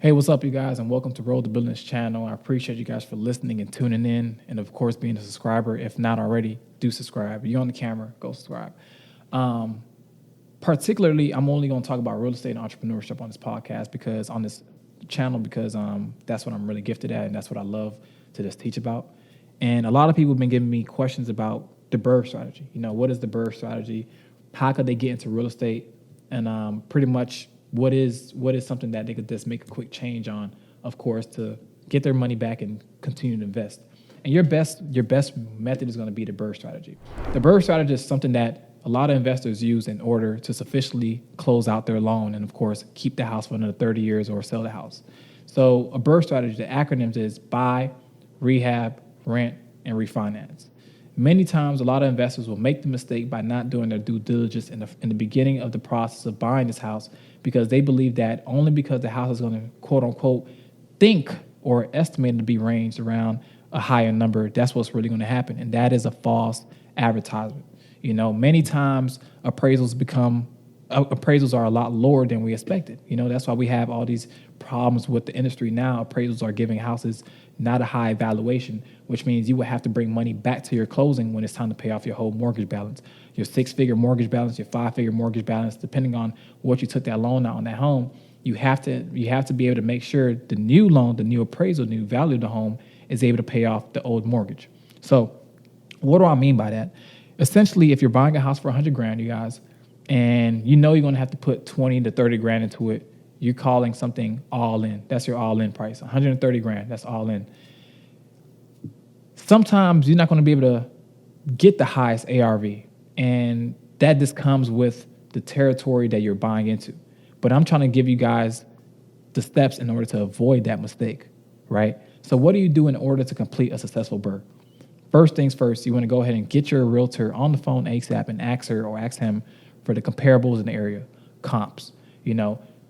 Hey, what's up, you guys, and welcome to Road to Business channel. I appreciate you guys for listening and tuning in, and of course, being a subscriber. If not already, do subscribe. You're on the camera, go subscribe. Particularly, I'm only going to talk about real estate and entrepreneurship on this podcast because that's what I'm really gifted at, and that's what I love to just teach about. And a lot of people have been giving me questions about the BRRRR strategy. What is the BRRRR strategy? How could they get into real estate? And pretty much what is something that they could just make a quick change on, of course, to get their money back and continue to invest. And your best method is going to be the BRRRR strategy. The BRRRR strategy is something that a lot of investors use in order to sufficiently close out their loan and, of course, keep the house for another 30 years or sell the house. So a BRRRR strategy, the acronyms is buy, rehab, rent, and refinance. Many times, a lot of investors will make the mistake by not doing their due diligence in the beginning of the process of buying this house because they believe that only because the house is going to, quote unquote, think or estimated to be ranged around a higher number, that's what's really going to happen. And that is a false advertisement. Many times appraisals are a lot lower than we expected. That's why we have all these problems with the industry now. Appraisals are giving houses not a high valuation, which means you will have to bring money back to your closing when it's time to pay off your whole mortgage balance, your 6-figure mortgage balance, your 5-figure mortgage balance, depending on what you took that loan out on that home. You have to be able to make sure the new loan, the new appraisal, the new value of the home is able to pay off the old mortgage. So what do I mean by that? Essentially, if you're buying a house for $100,000, you guys, and you're going to have to put 20 to 30 grand into it, you're calling something all in. That's your all in price. 130 grand, that's all in. Sometimes you're not going to be able to get the highest ARV, and that just comes with the territory that you're buying into. But I'm trying to give you guys the steps in order to avoid that mistake, right? So what do you do in order to complete a successful BRRRR? First things first, you want to go ahead and get your realtor on the phone ASAP and ask her or ask him for the comparables in the area, comps.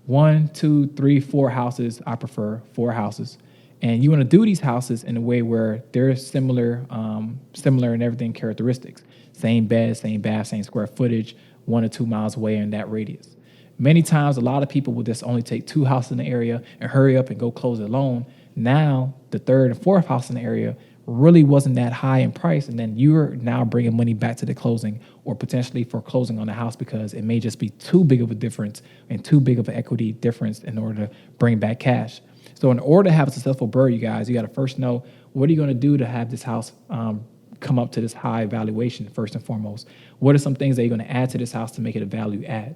1, 2, 3, 4 houses. I prefer 4 houses. And you want to do these houses in a way where they're similar in everything characteristics. Same bed, same bath, same square footage, 1 or 2 miles away in that radius. Many times, a lot of people will just only take 2 houses in the area and hurry up and go close their loan. Now, the 3rd and 4th house in the area really wasn't that high in price, and then you're now bringing money back to the closing or potentially foreclosing on the house because it may just be too big of a difference and too big of an equity difference in order to bring back cash. So in order to have a successful BRRRR, you guys, you got to first know what are you going to do to have this house come up to this high valuation first and foremost. What are some things that you're going to add to this house to make it a value add?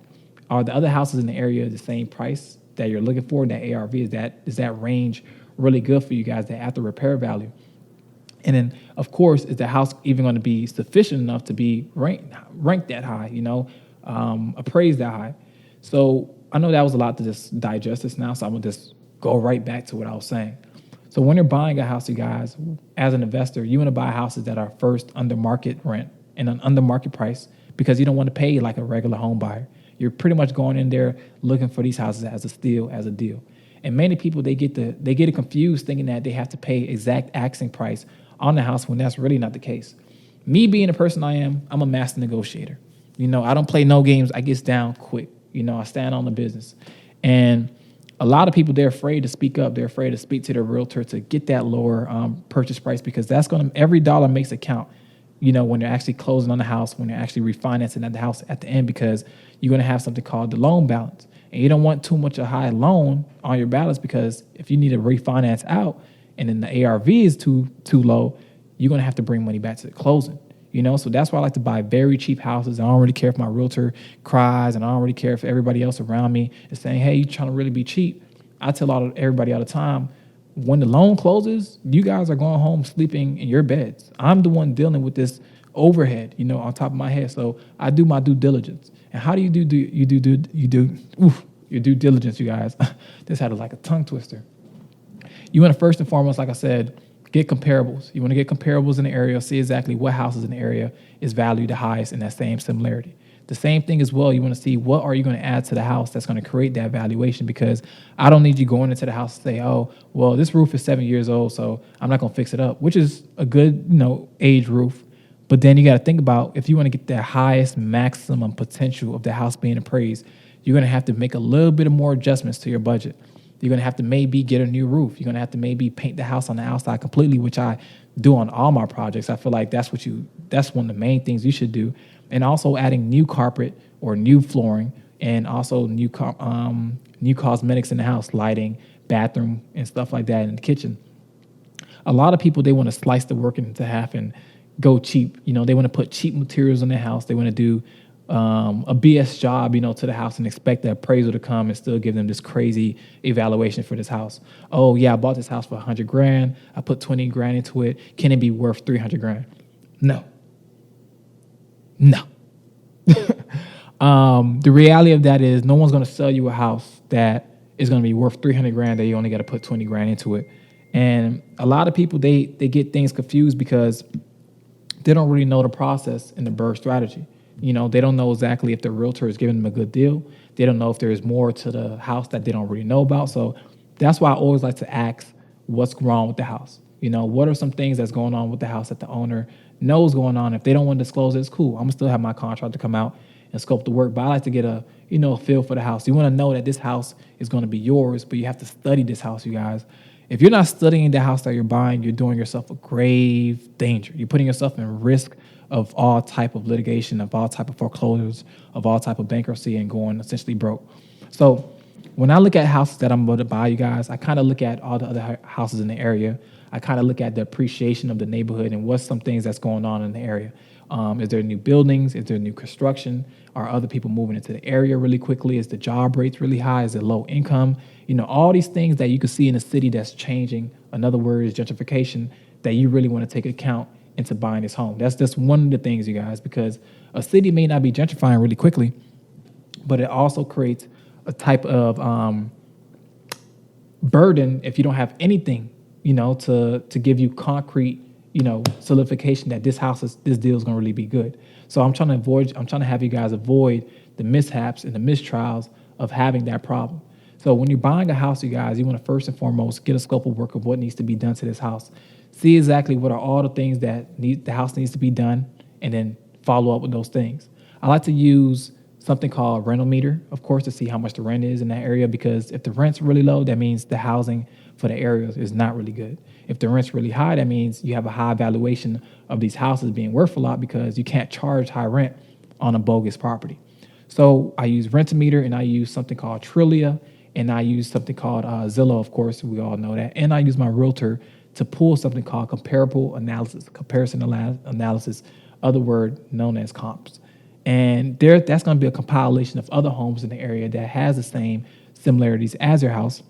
Are the other houses in the area the same price that you're looking for? That ARV, is that range really good for you guys, that after repair value? And then, of course, is the house even going to be sufficient enough to be ranked that high, appraised that high? So I know that was a lot to just digest this now, so I'm going to just go right back to what I was saying. So when you're buying a house, you guys, as an investor, you want to buy houses that are first under market rent and an under market price because you don't want to pay like a regular home buyer. You're pretty much going in there looking for these houses as a steal, as a deal. And many people, they get it confused thinking that they have to pay exact asking price on the house when that's really not the case. Me being the person I am, I'm a master negotiator. I don't play no games. I get down quick. I stand on the business. And a lot of people, they're afraid to speak up. They're afraid to speak to their realtor to get that lower purchase price because every dollar makes a count, when they're actually closing on the house, when they're actually refinancing at the house at the end, because you're going to have something called the loan balance. And you don't want too much a high loan on your balance because if you need to refinance out, and then the ARV is too low, you're going to have to bring money back to the closing. So that's why I like to buy very cheap houses. I don't really care if my realtor cries, and I don't really care if everybody else around me is saying, hey, you're trying to really be cheap. I tell everybody all the time, when the loan closes, you guys are going home sleeping in your beds. I'm the one dealing with this overhead, on top of my head. So I do my due diligence. And how do you do your due diligence, you guys? This had like a tongue twister. You want to first and foremost, like I said, get comparables. You want to get comparables in the area, see exactly what houses in the area is valued the highest in that same similarity. The same thing as well, you want to see what are you going to add to the house that's going to create that valuation, because I don't need you going into the house and say, oh, well, this roof is 7 years old, so I'm not going to fix it up, which is a good, age roof. But then you got to think about if you want to get the highest maximum potential of the house being appraised, you're going to have to make a little bit of more adjustments to your budget. You're going to have to maybe get a new roof. You're going to have to maybe paint the house on the outside completely, which I do on all my projects. I feel like that's one of the main things you should do. And also adding new carpet or new flooring, and also new cosmetics in the house, lighting, bathroom, and stuff like that in the kitchen. A lot of people, they want to slice the work into half and go cheap. They want to put cheap materials in their house. They want to do a BS job, to the house and expect the appraiser to come and still give them this crazy evaluation for this house. Oh yeah, I bought this house for $100,000. I put 20 grand into it. Can it be worth 300 grand? No. The reality of that is no one's going to sell you a house that is going to be worth 300 grand that you only got to put 20 grand into it. And a lot of people, they get things confused because they don't really know the process in the BRRRR strategy. They don't know exactly if the realtor is giving them a good deal. They don't know if there is more to the house that they don't really know about. So that's why I always like to ask what's wrong with the house. What are some things that's going on with the house that the owner knows going on? If they don't want to disclose it, it's cool. I'm gonna still have my contractor come out and scope the work, but I like to get a feel for the house. You want to know that this house is going to be yours, but you have to study this house, you guys. If you're not studying the house that you're buying, you're doing yourself a grave danger. You're putting yourself in risk of all type of litigation, of all type of foreclosures, of all type of bankruptcy, and going essentially broke. So when I look at houses that I'm about to buy, you guys, I kind of look at all the other houses in the area. I kind of look at the appreciation of the neighborhood and what's some things that's going on in the area. Is there new buildings? Is there new construction? Are other people moving into the area really quickly? Is the job rates really high? Is it low income? All these things that you can see in a city that's changing. Another word is gentrification, that you really want to take account into buying this home. That's just one of the things, you guys, because a city may not be gentrifying really quickly, but it also creates a type of burden if you don't have anything, to give you concrete, solidification that this deal is going to really be good. So I'm trying to have you guys avoid the mishaps and the mistrials of having that problem. So when you're buying a house, you guys, you want to first and foremost get a scope of work of what needs to be done to this house. See exactly what are all the things that the house needs to be done, and then follow up with those things. I like to use something called rental meter, of course, to see how much the rent is in that area, because if the rent's really low, that means the housing for the area is not really good. If the rent's really high, that means you have a high valuation of these houses being worth a lot, because you can't charge high rent on a bogus property. So I use Rent-A-Meter, and I use something called Trillia, and I use something called Zillow, of course, we all know that. And I use my realtor to pull something called comparison analysis, other word known as comps. And that's going to be a compilation of other homes in the area that has the same similarities as your house.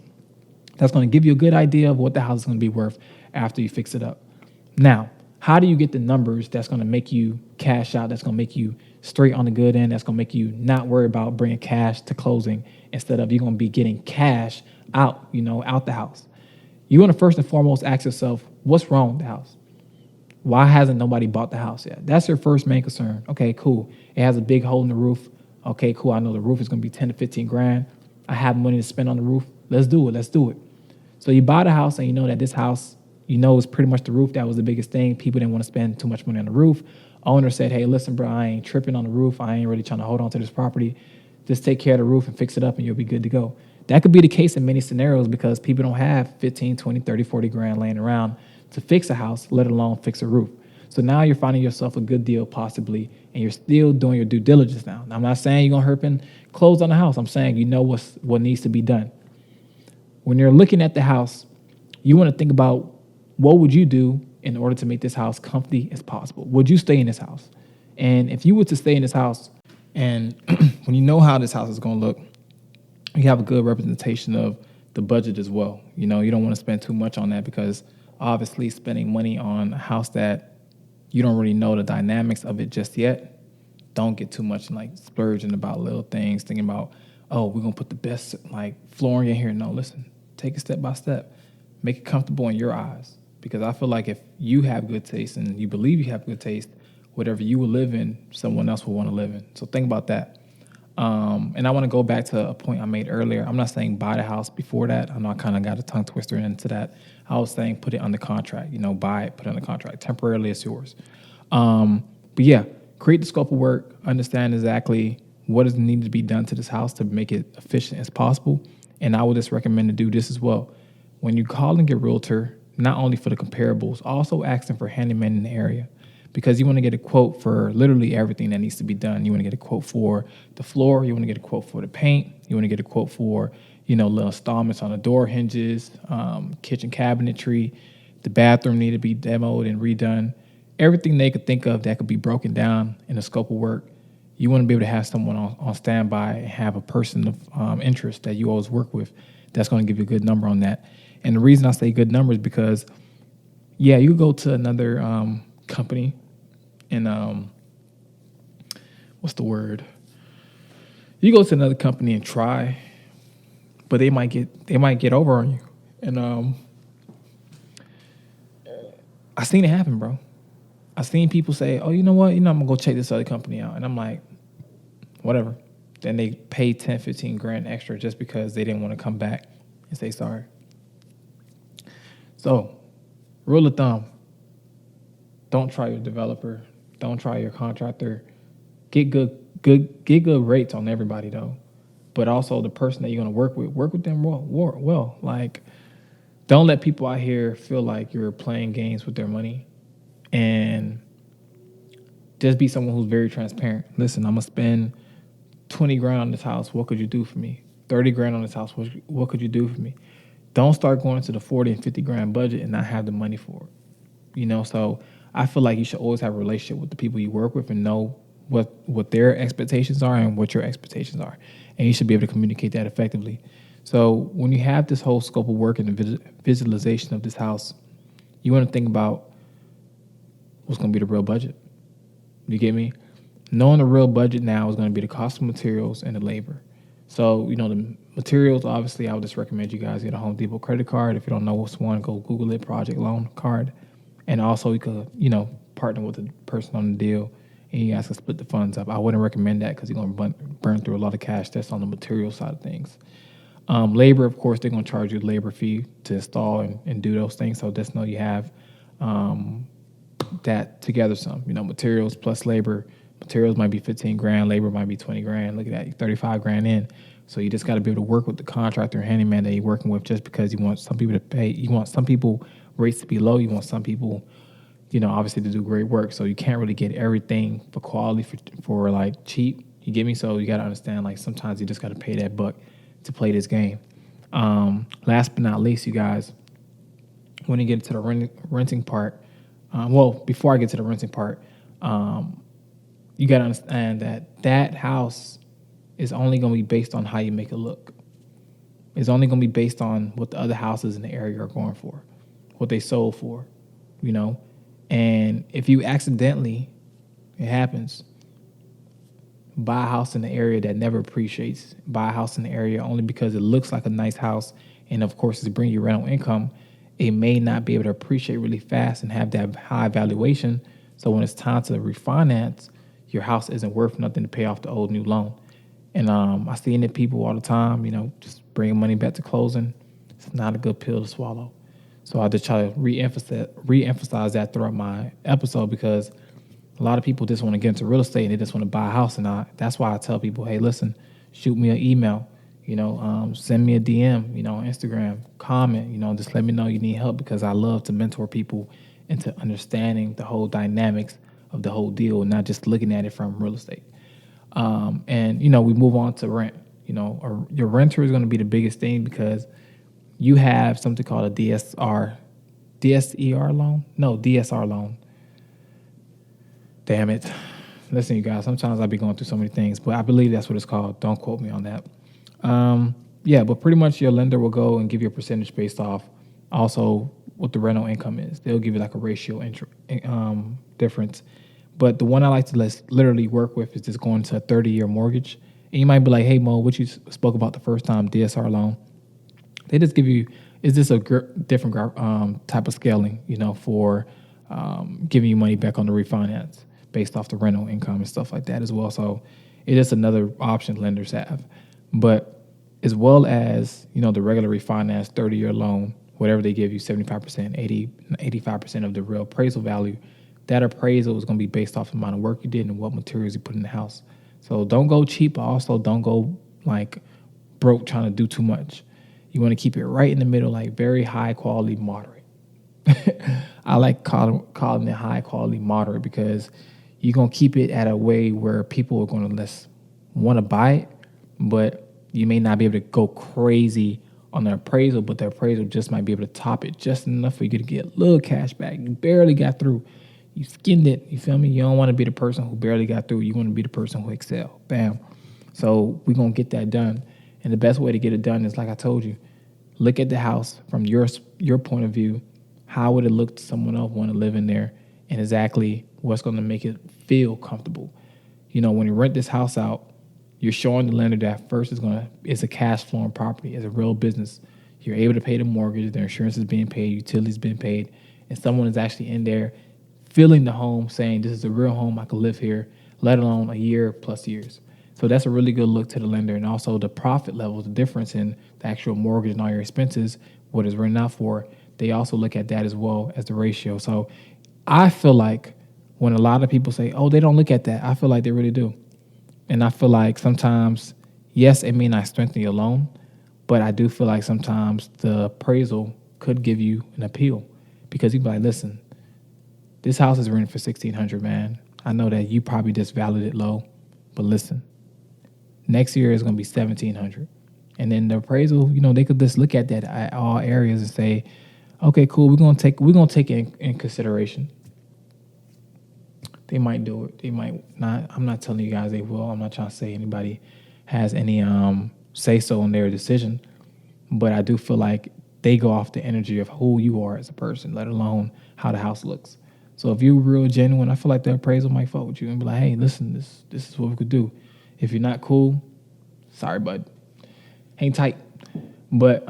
That's going to give you a good idea of what the house is going to be worth after you fix it up. Now, how do you get the numbers that's going to make you cash out, that's going to make you straight on the good end, that's going to make you not worry about bringing cash to closing, instead of you're going to be getting cash out, out the house? You want to first and foremost ask yourself, what's wrong with the house? Why hasn't nobody bought the house yet? That's your first main concern. Okay, cool. It has a big hole in the roof. Okay, cool. I know the roof is going to be 10 to 15 grand. I have money to spend on the roof. Let's do it. So you buy the house, and you know that this house, is pretty much the roof. That was the biggest thing. People didn't want to spend too much money on the roof. Owner said, hey, listen, bro, I ain't tripping on the roof. I ain't really trying to hold on to this property. Just take care of the roof and fix it up, and you'll be good to go. That could be the case in many scenarios, because people don't have 15, 20, 30, 40 grand laying around to fix a house, let alone fix a roof. So now you're finding yourself a good deal possibly, and you're still doing your due diligence now. I'm not saying you're going to hurry and close on the house. I'm saying what needs to be done. When you're looking at the house, you want to think about, what would you do in order to make this house comfy as possible? Would you stay in this house? And if you were to stay in this house, and when you know how this house is going to look, you have a good representation of the budget as well. You don't want to spend too much on that, because obviously spending money on a house that you don't really know the dynamics of it just yet, don't get too much like splurging about little things, thinking about, oh, we're going to put the best flooring in here. No, listen, take it step by step. Make it comfortable in your eyes, because I feel like if you have good taste and you believe you have good taste, whatever you will live in, someone else will want to live in. So think about that. And I want to go back to a point I made earlier. I'm not saying buy the house before that. I know I kind of got a tongue twister into that. I was saying put it under contract. Buy it, put it under contract. Temporarily, it's yours. But yeah, create the scope of work. Understand exactly what is needed to be done to this house to make it efficient as possible. And I would just recommend to do this as well. When you calling your realtor, not only for the comparables, also asking for handyman in the area, because you want to get a quote for literally everything that needs to be done. You want to get a quote for the floor. You want to get a quote for the paint. You want to get a quote for, little installments on the door hinges, kitchen cabinetry. The bathroom need to be demoed and redone. Everything they could think of that could be broken down in the scope of work. You want to be able to have someone on standby and have a person of interest that you always work with that's going to give you a good number on that. And the reason I say good number is because, you go to another company and what's the word? You go to another company and try, but they might get over on you. And I seen it happen, bro. I seen people say, "Oh, you know what? I'm gonna go check this other company out," and I'm like, whatever. Then they pay 10, 15 grand extra just because they didn't want to come back and say sorry. So, rule of thumb: don't try your developer, don't try your contractor. Get good rates on everybody though, but also the person that you're gonna work with them well. Like, don't let people out here feel like you're playing games with their money, and just be someone who's very transparent. Listen, I'm gonna spend 20 grand on this house. What could you do for me? 30 grand on this house. What could you do for me? Don't start going to the 40 and 50 grand budget and not have the money for it. So I feel like you should always have a relationship with the people you work with and know what their expectations are and what your expectations are. And you should be able to communicate that effectively. So when you have this whole scope of work and the visualization of this house, you want to think about what's going to be the real budget. You get me? Knowing the real budget now is going to be the cost of materials and the labor. So, the materials, obviously, I would just recommend you guys get a Home Depot credit card. If you don't know what's one, go Google it, project loan card. And also you could, partner with the person on the deal and you guys can split the funds up. I wouldn't recommend that because you're going to burn through a lot of cash. That's on the material side of things. Labor, of course, they're going to charge you a labor fee to install and do those things. So just know you have that together some, materials plus labor. Materials might be 15 grand, labor might be 20 grand. Look at that, 35 grand in. So you just got to be able to work with the contractor and handyman that you're working with just because you want some people to pay. You want some people rates to be low. You want some people, obviously to do great work. So you can't really get everything for quality for like cheap. You get me? So you got to understand, like, sometimes you just got to pay that buck to play this game. Last but not least, you guys, when you get to the renting part, before I get to the renting part, you got to understand that house is only going to be based on how you make it look. It's only going to be based on what the other houses in the area are going for, what they sold for, And if you accidentally, it happens, buy a house in the area that never appreciates, buy a house in the area only because it looks like a nice house, and of course it's bringing you rental income, it may not be able to appreciate really fast and have that high valuation. So when it's time to refinance, your house isn't worth nothing to pay off the old new loan. And I see it in people all the time, just bringing money back to closing. It's not a good pill to swallow. So I just try to re-emphasize that throughout my episode because a lot of people just want to get into real estate and they just want to buy a house. And that's why I tell people, hey, listen, shoot me an email, send me a DM, on Instagram, comment, just let me know you need help because I love to mentor people into understanding the whole dynamics of the whole deal and not just looking at it from real estate. And we move on to rent. Your renter is going to be the biggest thing because you have something called a DSR loan. No, DSR loan. Damn it. Listen, you guys, sometimes I be going through so many things, but I believe that's what it's called. Don't quote me on that. But pretty much your lender will go and give you a percentage based off also what the rental income is. They'll give you like a ratio difference. But the one I like to literally work with is just going to a 30-year mortgage. And you might be like, hey, Mo, what you spoke about the first time, DSR loan. They just give you, it's just a different type of scaling, for giving you money back on the refinance based off the rental income and stuff like that as well. So it's just another option lenders have. But as well as, the regular refinance 30-year loan, whatever they give you, 75%, 85% of the real appraisal value, that appraisal is going to be based off the amount of work you did and what materials you put in the house. So don't go cheap, but also don't go like broke trying to do too much. You want to keep it right in the middle, like very high quality, moderate. I like calling it high quality, moderate, because you're going to keep it at a way where people are going to less want to buy it, but you may not be able to go crazy on the appraisal, but the appraisal just might be able to top it just enough for you to get a little cash back. You barely got through. You skinned it. You feel me? You don't want to be the person who barely got through. You want to be the person who excel. Bam. So we're going to get that done. And the best way to get it done is, like I told you, look at the house from your point of view. How would it look to someone else want to live in there, and exactly what's going to make it feel comfortable. When you rent this house out, you're showing the lender that first it's a cash flowing property, it's a real business. You're able to pay the mortgage, their insurance is being paid, utilities being paid, and someone is actually in there feeling the home, saying this is a real home, I can live here, let alone a year plus years. So that's a really good look to the lender. And also the profit level, the difference in the actual mortgage and all your expenses, what it's written out for, they also look at that as well as the ratio. So I feel like when a lot of people say, oh, they don't look at that, I feel like they really do. And I feel like sometimes, yes, it may not strengthen your loan, but I do feel like sometimes the appraisal could give you an appeal, because you be like, listen, this house is rented for $1,600, man. I know that you probably just valued it low, but listen, next year is going to be $1,700. And then the appraisal, they could just look at that at all areas and say, okay, cool, we're gonna take it in consideration. They might do it. They might not. I'm not telling you guys they will. I'm not trying to say anybody has any say so in their decision, but I do feel like they go off the energy of who you are as a person, let alone how the house looks. So if you're real genuine, I feel like the appraisal might fuck with you and be like, hey, listen, this is what we could do. If you're not cool, sorry, bud. Hang tight. But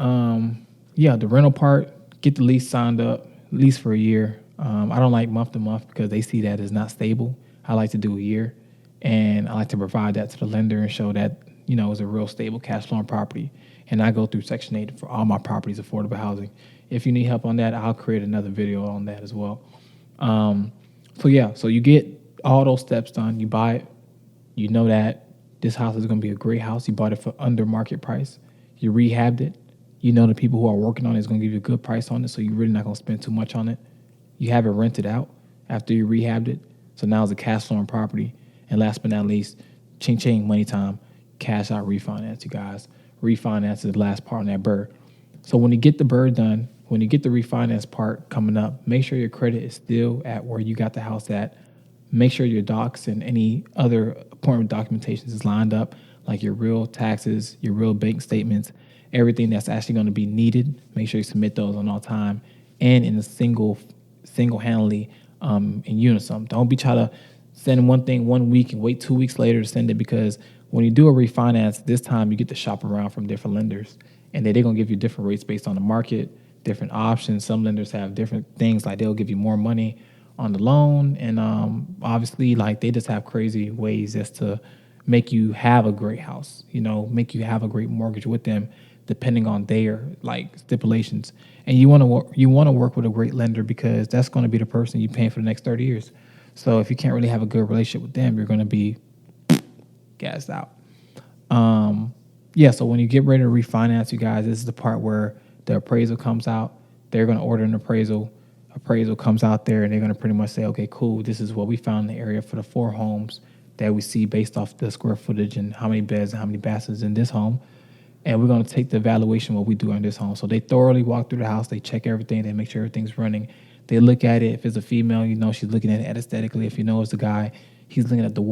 yeah, the rental part, get the lease signed up, lease for a year. I don't like month to month because they see that as not stable. I like to do a year, and I like to provide that to the lender and show that it's a real stable cash flowing property. And I go through Section 8 for all my properties, affordable housing. If you need help on that, I'll create another video on that as well. So you get all those steps done. You buy it. You know that this house is going to be a great house. You bought it for under market price. You rehabbed it. You know the people who are working on it is going to give you a good price on it, so you're really not going to spend too much on it. You have it rented out after you rehabbed it, so now it's a cash flowing property. And last but not least, ching ching, money time, cash out refinance, you guys. Refinance is the last part on that BRRRR. So when you get the BRRRR done, when you get the refinance part coming up, make sure your credit is still at where you got the house at. Make sure your docs and any other appointment documentation is lined up, like your real taxes, your real bank statements, everything that's actually going to be needed. Make sure you submit those on all time and in a single-handedly in unison. Don't be trying to send one thing 1 week and wait 2 weeks later to send it, because when you do a refinance, this time you get to shop around from different lenders, and they're going to give you different rates based on the market, different options. Some lenders have different things, like they'll give you more money on the loan, and obviously, like, they just have crazy ways as to make you have a great house, make you have a great mortgage with them, depending on their stipulations. And you want to work with a great lender, because that's going to be the person you're paying for the next 30 years. So if you can't really have a good relationship with them, you're going to be gassed out. So when you get ready to refinance, you guys, this is the part where the appraisal comes out. They're going to order an appraisal. Appraisal comes out there, and they're going to pretty much say, okay, cool, this is what we found in the area for the 4 homes that we see based off the square footage and how many beds and how many bathrooms in this home. And we're going to take the evaluation what we do on this home. So they thoroughly walk through the house. They check everything. They make sure everything's running. They look at it. If it's a female, she's looking at it aesthetically. If it's a guy, he's looking at the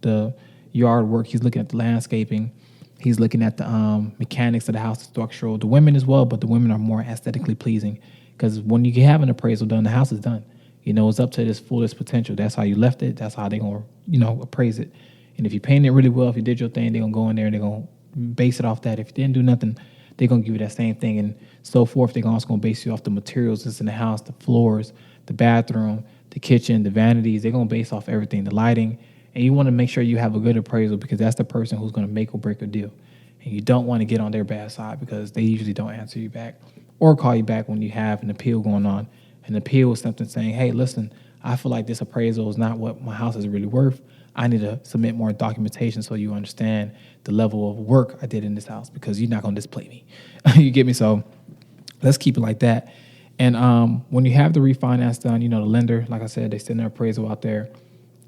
the yard work. He's looking at the landscaping. He's looking at the mechanics of the house, the structural. The women as well, but the women are more aesthetically pleasing, because when you have an appraisal done, the house is done. It's up to its fullest potential. That's how you left it. That's how they're going to, appraise it. And if you painted it really well, if you did your thing, they're going to go in there and they're going to base it off that. If you didn't do nothing, they're going to give you that same thing, and so forth. They're also going to base you off the materials that's in the house, the floors, the bathroom, the kitchen, the vanities. They're going to base off everything, the lighting. And you want to make sure you have a good appraisal, because that's the person who's going to make or break a deal. And you don't want to get on their bad side, because they usually don't answer you back or call you back when you have an appeal going on. An appeal is something saying, hey, listen, I feel like this appraisal is not what my house is really worth. I need to submit more documentation so you understand the level of work I did in this house, because you're not going to display me. You get me? So let's keep it like that. And when you have the refinance done, the lender, like I said, they send their appraisal out there.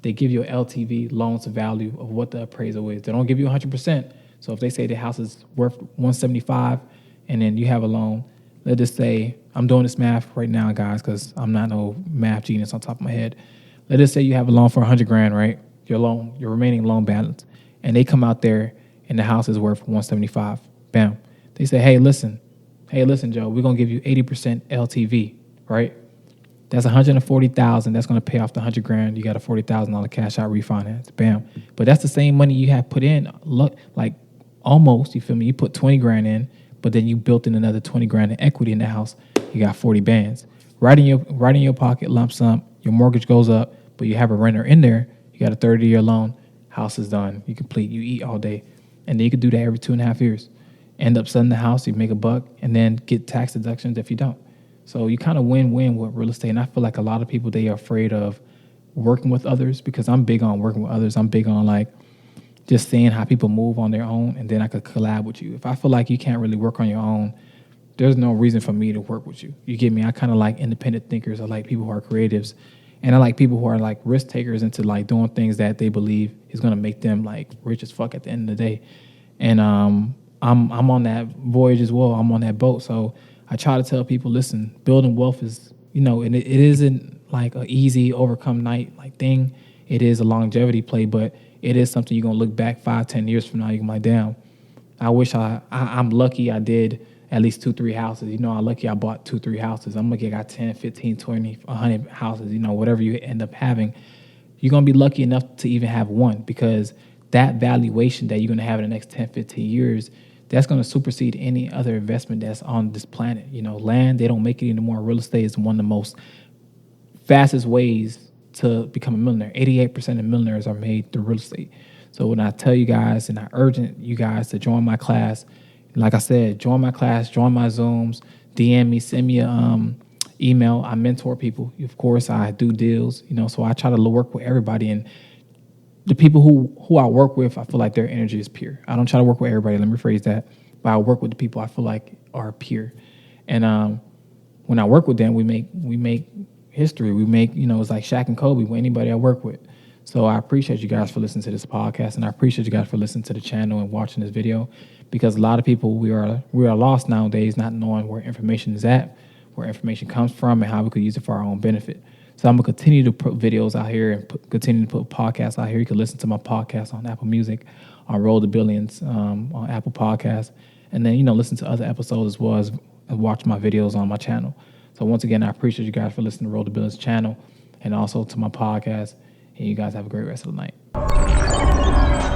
They give you an LTV, loan to value, of what the appraisal is. They don't give you 100%. So if they say the house is worth 175 and then you have a loan, let's just say, I'm doing this math right now, guys, because I'm not no math genius on top of my head. Let's just say you have a loan for $100,000, right? Your remaining loan balance. And they come out there and the house is worth 175. Bam. They say, hey, listen, Joe, we're going to give you 80% LTV, right? That's $140,000. That's going to pay off the $100,000. You got a $40,000 cash out refinance. Bam. But that's the same money you have put in. Look, like almost, you feel me? You put 20 grand in, but then you built in another 20 grand in equity in the house. You got 40 bands. Right in your pocket, lump sum. Your mortgage goes up, but you have a renter in there. You got a 30-year loan. House is done. You complete. You eat all day. And then you could do that every 2.5 years. End up selling the house, you make a buck, and then get tax deductions if you don't. So you kind of win-win with real estate. And I feel like a lot of people, they are afraid of working with others, because I'm big on working with others. I'm big on like just seeing how people move on their own, and then I could collab with you. If I feel like you can't really work on your own, there's no reason for me to work with you. You get me? I kind of like independent thinkers. I like people who are creatives. And I like people who are like risk takers into like doing things that they believe is going to make them like rich as fuck at the end of the day. And I'm on that voyage as well. I'm on that boat. So I try to tell people, listen, building wealth is, and it isn't like an easy overcome night like thing. It is a longevity play, but it is something you're going to look back 5-10 years from now. You're like, damn, I wish I'm lucky I did at least 2-3 houses. I'm lucky I bought 2-3 houses. I'm lucky I got 10, 15, 20, 100 houses. Whatever you end up having, you're going to be lucky enough to even have one, because that valuation that you're going to have in the next 10, 15 years, that's going to supersede any other investment that's on this planet. Land, they don't make it anymore. Real estate is one of the most fastest ways to become a millionaire. 88% of millionaires are made through real estate. So when I tell you guys, and I urge you guys to join my class, like I said, join my class, join my Zooms, DM me, send me an email. I mentor people. Of course, I do deals, so I try to work with everybody. And the people who I work with, I feel like their energy is pure. I don't try to work with everybody. Let me rephrase that. But I work with the people I feel like are pure. And when I work with them, we make history. We make, it's like Shaq and Kobe with anybody I work with. So I appreciate you guys for listening to this podcast, and I appreciate you guys for listening to the channel and watching this video, because a lot of people, we are lost nowadays, not knowing where information is at, where information comes from, and how we could use it for our own benefit. So I'm going to continue to put videos out here and continue to put podcasts out here. You can listen to my podcast on Apple Music, on Roll to Billions, on Apple Podcasts, and then, listen to other episodes as well as watch my videos on my channel. So once again, I appreciate you guys for listening to Roll to Billions channel and also to my podcast. And you guys have a great rest of the night.